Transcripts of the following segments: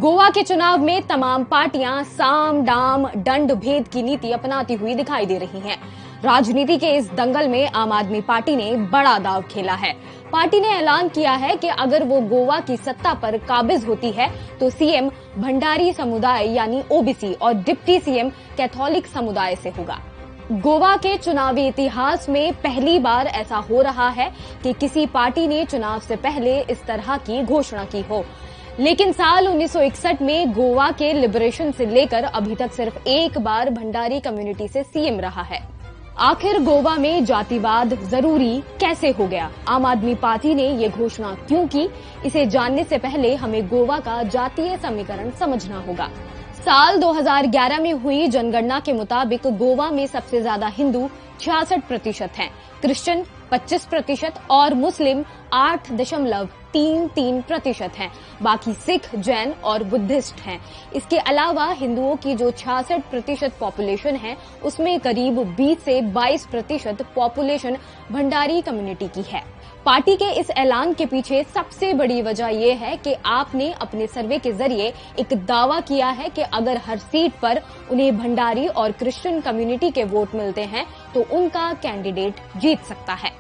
गोवा के चुनाव में तमाम पार्टियां साम दाम दंड भेद की नीति अपनाती हुई दिखाई दे रही हैं। राजनीति के इस दंगल में आम आदमी पार्टी ने बड़ा दांव खेला है। पार्टी ने ऐलान किया है कि अगर वो गोवा की सत्ता पर काबिज होती है तो सीएम भंडारी समुदाय यानी ओबीसी और डिप्टी सीएम कैथोलिक समुदाय से होगा। गोवा के चुनावी इतिहास में पहली बार ऐसा हो रहा है कि किसी पार्टी ने चुनाव से पहले इस तरह की घोषणा की हो। लेकिन साल 1961 में गोवा के लिबरेशन से लेकर अभी तक सिर्फ एक बार भंडारी कम्युनिटी से सीएम रहा है। आखिर गोवा में जातिवाद जरूरी कैसे हो गया? आम आदमी पार्टी ने ये घोषणा क्यों की? इसे जानने से पहले हमें गोवा का जातीय समीकरण समझना होगा। साल 2011 में हुई जनगणना के मुताबिक गोवा में सबसे ज्यादा हिंदू 66% हैं, क्रिश्चियन 25% और मुस्लिम 8.33% हैं। बाकी सिख, जैन और बुद्धिस्ट हैं। इसके अलावा हिंदुओं की जो 66% पॉपुलेशन है उसमें करीब 20 से 22% पॉपुलेशन भंडारी कम्युनिटी की है। पार्टी के इस ऐलान के पीछे सबसे बड़ी वजह यह है कि आपने अपने सर्वे के जरिए एक दावा किया है कि अगर हर सीट पर उन्हें भंडारी और क्रिश्चियन कम्युनिटी के वोट मिलते हैं तो उनका कैंडिडेट जीत सकता है।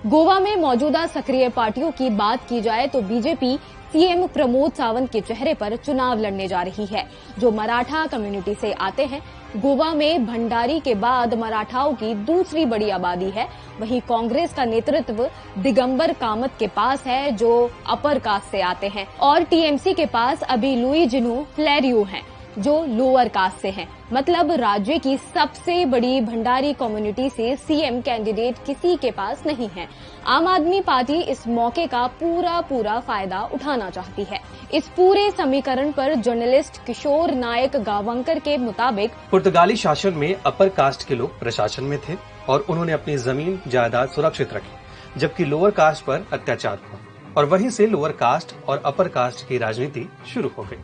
गोवा में मौजूदा सक्रिय पार्टियों की बात की जाए तो बीजेपी सीएम प्रमोद सावंत के चेहरे पर चुनाव लड़ने जा रही है, जो मराठा कम्युनिटी से आते हैं। गोवा में भंडारी के बाद मराठाओं की दूसरी बड़ी आबादी है। वहीं कांग्रेस का नेतृत्व दिगंबर कामत के पास है, जो अपर कास्ट से आते हैं, और टीएमसी के पास अभी लुई जिनू फ्लैरियो हैं, जो लोअर कास्ट से हैं। मतलब राज्य की सबसे बड़ी भंडारी कम्युनिटी से सीएम कैंडिडेट किसी के पास नहीं है। आम आदमी पार्टी इस मौके का पूरा फायदा उठाना चाहती है। इस पूरे समीकरण पर जर्नलिस्ट किशोर नायक गावंकर के मुताबिक पुर्तगाली शासन में अपर कास्ट के लोग प्रशासन में थे और उन्होंने अपनी जमीन जायदाद सुरक्षित रखी, जबकि लोअर कास्ट पर अत्याचार हुआ और वहीं से लोअर कास्ट और अपर कास्ट की राजनीति शुरू हो गई।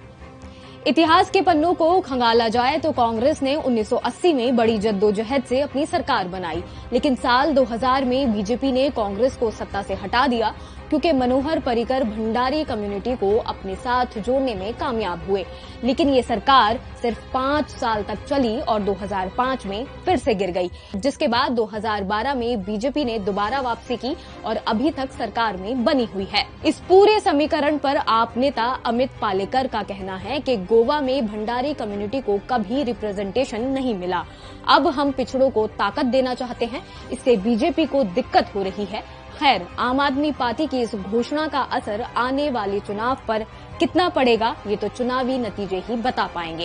इतिहास के पन्नों को खंगाला जाए तो कांग्रेस ने 1980 में बड़ी जद्दोजहद से अपनी सरकार बनाई, लेकिन साल 2000 में बीजेपी ने कांग्रेस को सत्ता से हटा दिया क्योंकि मनोहर पर्रिकर भंडारी कम्युनिटी को अपने साथ जोड़ने में कामयाब हुए। लेकिन ये सरकार सिर्फ 5 साल तक चली और 2005 में फिर से गिर गई, जिसके बाद 2012 में बीजेपी ने दोबारा वापसी की और अभी तक सरकार में बनी हुई है। इस पूरे समीकरण पर आप नेता अमित पालेकर का कहना है कि गोवा में भंडारी कम्युनिटी को कभी रिप्रेजेंटेशन नहीं मिला। अब हम पिछड़ों को ताकत देना चाहते हैं, इससे बीजेपी को दिक्कत हो रही है। खैर, आम आदमी पार्टी की इस घोषणा का असर आने वाले चुनाव पर कितना पड़ेगा, ये तो चुनावी नतीजे ही बता पाएंगे।